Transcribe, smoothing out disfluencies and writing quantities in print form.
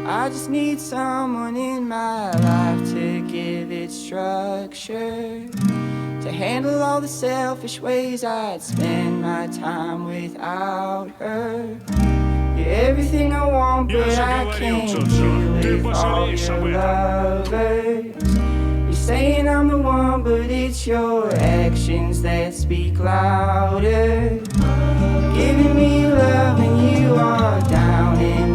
I just need someone in my life to give it structure, to handle all the selfish ways I'd spend my time without her. You're everything I want, Я but же I говорил, can't Джоджо, ты deal with all пожалеешь об your этом. lovers. You're saying I'm the one, but it's your actions that speak louder. Giving me love and you are down and